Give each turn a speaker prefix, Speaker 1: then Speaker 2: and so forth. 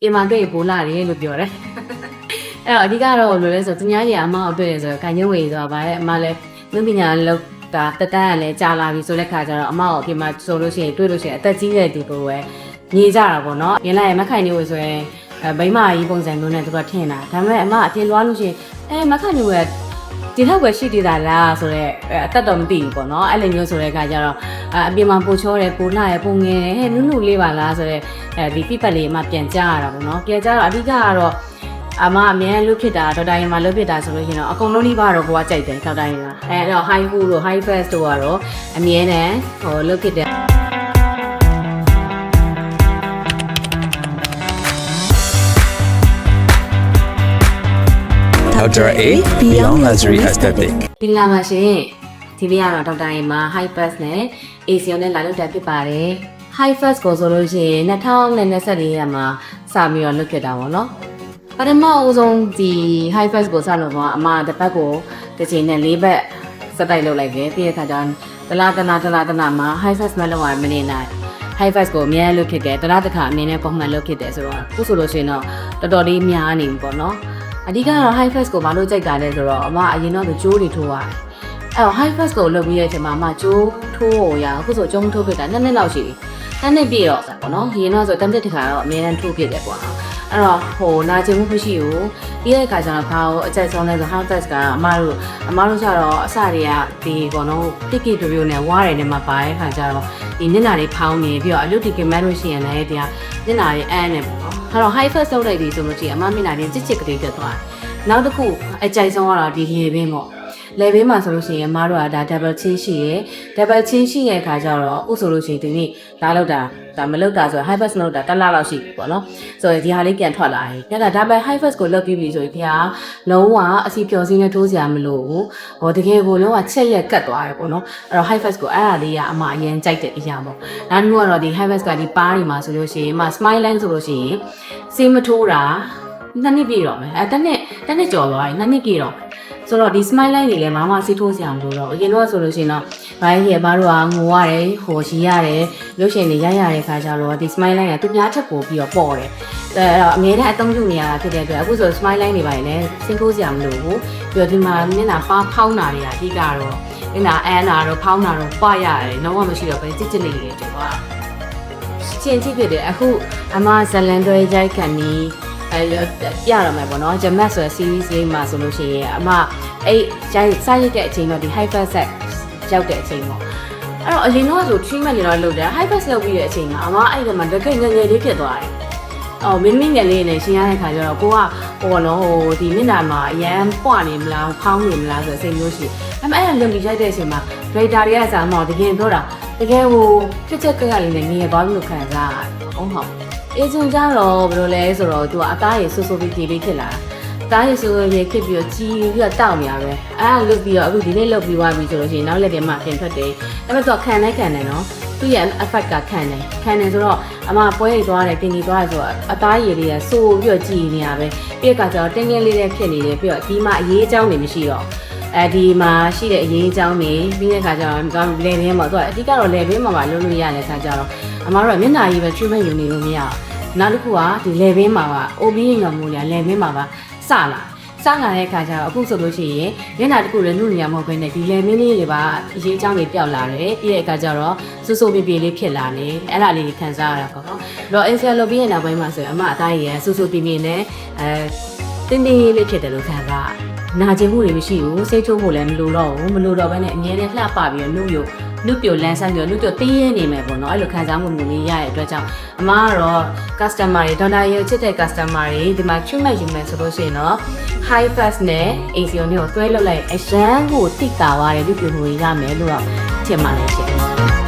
Speaker 1: ပြင်မာတွေ့ပိုးလာတယ်လို့ပြောတယ်အဲ့တော့အဓိကတော့ဘယ်လိုလဲဆိုသူများကြီးအမအောင်တွေ့ရဆိုတော့ခံကျုံဝေဆိုတာဗါတဲ့အမလည်းမင်းပညာလောက်တာတက်တန်းကလည်းကြာလာပြီဆိုတဲ့ခါကျတော့အမကိုပြင်မာဆိုလို့ရှိရင်တွေ့လို့ရှိရင်အသက်ကြီးတဲ့ဒီလိုပဲညီကြတာပေါ့နော်ပြင်လိုက်ရင်မခိုင်နေဝေဆိုရင်ဘိမကြီးပုံစံမျိုးနဲ့သူကထင်တာဒါပေမဲ့အမအပြင်လွားလို့ရှိရင်မခိုင်နေဝေဒီထောက်ပဲရှိသေးတာလားဆိုတော့အသက်တော့မသိဘူးပေါ့နော်အဲ့လိုမျိုးဆိုတဲ့အခါကျတော့အပြင်မှာပိုချောတယ်ပိုလှရပုံငယ်ဟဲ့နုနုလေးပါလားဆိုတော့ဒီပြပတ်လေးအမပြန်ကြားရတာပေါ့နော်ပြန်ကြားတော့အဓိကကတော့အမအမြဲလုဖြစ်တာဒေါက်တာရင်မှာလုဖြစ်တာဆိုလို့ရှိရင်တော့အကုန်လုံးလေးပါတော့ကိုကကြိုက်တယ်ဒေါက်တာရင်ကအဲ့တော့ high food တို့ high fast တို့ကတော့အမြဲတမ်းလုဖြစ်တယ်
Speaker 2: Dr. A Beyond Luxury Aesthetic
Speaker 1: ဒီလာပါရှင်ဒီနေ့ကတော့ဒေါက်တာရင်မှာ high fast နဲ့ ACO နဲ့လာလုပ်တာဖြစ်ပါတယ် high fast ကိုဆိုလို့ရှိရင်2024ရက်မှာစပြီးတော့လုပ်ဖြစ်တာပေါ့နော်ပထမအဦးဆုံးဒီ high fast ကိုစလုပ်တော့အမတစ်ပတ်ကိုတစ်ချိန်နဲ့၄ဘက်စက်တိုက်လုပ်လိုက်တယ်ပြီးတဲ့အခါကျတော့တလားမှာ high fast မလုပ်ရမနေနိုင် high fast ကိုအများကြီးလုပ်ဖြစ်တယ်တလားတစ်ခါအမြင်နဲ့ပုံမှန်လုပ်ဖြစ်တယ်ဆိုတော့ခုဆိုလို့ရှိရင်တော့တော်တော်လေးများနေပြီပေါ့နော်အဓိကတော့ high fast ကိုမလုပ်ကြိုက်တာလဲဆိုတော့အမအရင်တော့ကြိုးတွေထိုးရတယ်အဲ့တော့ high fast ကိုလုပ်ပြီးတဲ့အချိန်မှာအမကြိုးထိုးရအခုဆိုကြုံထိုးဖြစ်တာ2နှစ်လောက်ရှိပြီ2နှစ်ပြည့်တော့ပေါ့နော်ဒီရင်တော့ဆိုတမ်းတစ်ခါတော့အများနဲ့ထိုးဖြစ်တယ်ပေါ့အဲ့တော့နာကျင်မှုမရှိဘူးပြီးတဲ့အခါကျတော့ဘာလို့အကျက်ဆုံးလဲဆို high fast ကအမတို့ကျတော့အစတွေကဒီပေါ့နော်တစ်ကိတူမျိုးနဲ့ဝါးတယ်နဲ့မှပါတဲ့အခါကျတော့ဒီမျက်နှာတွေဖောင်းနေပြီးတော့အလုပ်ဒီကမန်လို့ရှိရင်လည်းတရားမျက်နှာတွေအန်းနေပေါ့အဲ့တော့ high fast လုပ်လိုက်ပြီဆိုလို့ရှိရင်အမမျက်နှာတွေချစ်ကလေးတက်သွားတယ်နောက်တစ်ခုအကြိုက်ဆုံးကတော့ဒီလေဘင်းပေါ့လေဘင်းမှာဆိုလို့ရှိရင်အမားတို့ကဒါ double chin ရှိရယ် double chin ရှိရဲ့အခါကျတော့ဥဆိုလို့ရှိရင်ဒီနေ့ဒါလောက်တာဒါမလောက်တာဆို high fast လောက်တာတက်လာလောက်ရှိပြီပေါ့နော်ဆိုတော့ဒီဟာလေးပြန်ထွက်လာတယ်ပြန်တာဒါပေမဲ့ high fast ကိုလောက်ပြီးပြီဆိုရင်ခင်ဗျာလုံးဝအစီပျော်စင်းနဲ့ထိုးစရာမလိုဘူးဟောတကယ်ကိုလုံးဝချက်ရက်ကတ်သွားတယ်ပေါ့နော်အဲ့တော့ high fast ကိုအဲ့ဒါလေးကအမအရင်ကြိုက်တဲ့အရာပေါ့နောက်တစ်ခုကတော့ဒီ high fast ကဒီပါးတွေမှာဆိုလို့ရှိရင်အမ smile line ဆိုလို့ရှိရင်စေးမထိုးတာ2နှစ်ပြည့်တော့မယ်တစ်နှစ်ကျော်သွားပြီ2နှစ်ပြည့်တော့ဆိုတော့ဒီ smile line တွေလည်းမမစီထိုးစရာမလိုတော့အရင်တော့ဆိုလို့ရှိရင်တော့ဘာကြီးရဲ့ဘာတို့ကငိုရတယ်ဟိုရှိရတယ်ရုပ်ရှင်တွေရိုက်ရတဲ့ခါကျတော့ဒီ smile line ကသူများချက်ပို့ပြီးတော့ပေါ်တယ်အဲ့တော့အများနဲ့အသုံးပြုနေရတာဖြစ်တဲ့အတွက်အခုဆို smile line တွေပါရင်လည်းစင်ထိုးစရာမလိုဘူးပြီးတော့ဒီမှာမျက်နှာဖောင်းတာတွေအဓိကတော့မျက်နှာအန်းတာတော့ဖောင်းတာတော့ပွားရတယ်လုံးဝမရှိတော့ပဲကြစ်ကြစ်လေးတွေတူပါချင်းချင်းဖြစ်တယ်အခုအမဇလန်တွဲကြိုက်ခံပြီးပြရမယ်ပေါ့နော်ဂျမတ်ဆိုတဲ့ series လေးမှာဆိုလို့ရှိရင်အမအဲ့စရိုက်တဲ့အချိန်တော့ဒီ high fast set ရောက်တဲ့အချိန်ပေါ့အဲ့တော့အရင်တော့ဆို treatment တွေတော့လုပ်တယ် high fast လုပ်ပြီးတဲ့အချိန်မှာအမအဲ့ဒီမှာတကိတ်ငယ်ငယ်လေးဖြစ်သွားတယ်မင်းငယ်လေးနဲ့ရှင်းရတဲ့ခါကျတော့ကိုကဟိုနော်ဒီမျက်နှာမှာအရန်ပွားနေမလားဖောင်းနေမလားဆိုစိတ်မျိုးရှိအဲ့မဲ့အဲ့ဒါလုပ်ပြီးရိုက်တဲ့အချိန်မှာ writer တွေကစားမော်တကယ်ပြောတာတကယ်ဟိုဖြစ်ချက်ကလေးနဲ့ငယ်သွားပြီးလို့ခံစားရတယ်ဟုတ်အေဂျင်ကြတော့ဘယ်လိုလဲဆိုတော့သူကအသားရည်ဆူဆူပြီးပြေးပြီးဖြစ်လာတာအသားရည်ဆူဆူရေဖြစ်ပြီးတော့ကြီးပြီးတော့တောက်နေရပဲအဲ့ဒါလုတ်ပြီးတော့အခုဒီနေ့လုတ်ပြီးသွားပြီဆိုလို့ရှိရင်နောက်လက်ထဲမှာပြင်ထွက်တယ်အဲ့မဲ့သူကခံတယ်နော်သူရဲ့ effect ကခံတယ်ဆိုတော့အမပွဲရိပ်သွားတယ်တင်ကြီးသွားတယ်ဆိုတော့အသားရည်လေးကစိုးပြီးတော့ကြီးနေရပဲပြီးတော့ကျတော့တင်းကင်းလေးတွေဖြစ်နေတယ်ပြီးတော့ဒီမှာအရေးအကြောင်းတွေမရှိတော့ဒီမှာရှိတဲ့အရေးအကြောင်းတွေပြီးတဲ့ခါကျတော့လေဘင်းမှာသူကအဓိကတော့လေဘင်းမှာပါလုပ်လို့ရတဲ့ခါကျတော့အမတို့ကမျက်နှာကြီးပဲ treatment ယူနေလို့မရဘူးနောက်တစ်ခုကဒီလေဘင်းမှာပါ OB ငမှုညာလေဘင်းမှာပါစလာတဲ့အခါကျတော့အခုဆိုလို့ရှိရင်မျက်နှာတစ်ခုလည်းနှုတ်နေရမဟုတ်ဘဲနဲ့ဒီလေဘင်းလေးတွေပါအရေးအကြောင်းတွေပျောက်လာတယ်ပြီးတဲ့အခါကျတော့ဆူဆူပြေပြေလေးဖြစ်လာနေအဲ့ဒါလေးခံစားရတာပေါ့နော်တော့ ACL လုပ်ပြီးတဲ့နောက်ပိုင်းမှာဆိုရင်အမအသားရည်ဆူဆူပြေပြေနဲ့တင်းတင်းလေးဖြစ်တယ်လို့ခံစားနာကျင်မှုတွေမရှိဘူးစိတ်ထုတ်ဖို့လည်းမလိုတော့ဘဲနဲ့အမြဲတမ်းလှပပြီးတော့နှုတ်ပြိုလန်းဆန်းပြီးတော့နှုတ်ပြိုတင်းရနေမယ်ပေါ့နော်အဲ့လိုခံစားမှုမျိုးလေးရတဲ့အတွက်ကြောင့်အမကတော့ customer တွေဒေါက်တာရေချစ်တဲ့ customer တွေဒီမှာ treatment ယူမယ်ဆိုလို့ရှိရင်တော့ high fast နဲ့ ACO နဲ့ကိုတွဲလုပ်လိုက်အရန်ကိုတိတာသွားတယ်နှုတ်ပြိုမှုရမယ်လို့တော့ထင်ပါတယ်ရှင်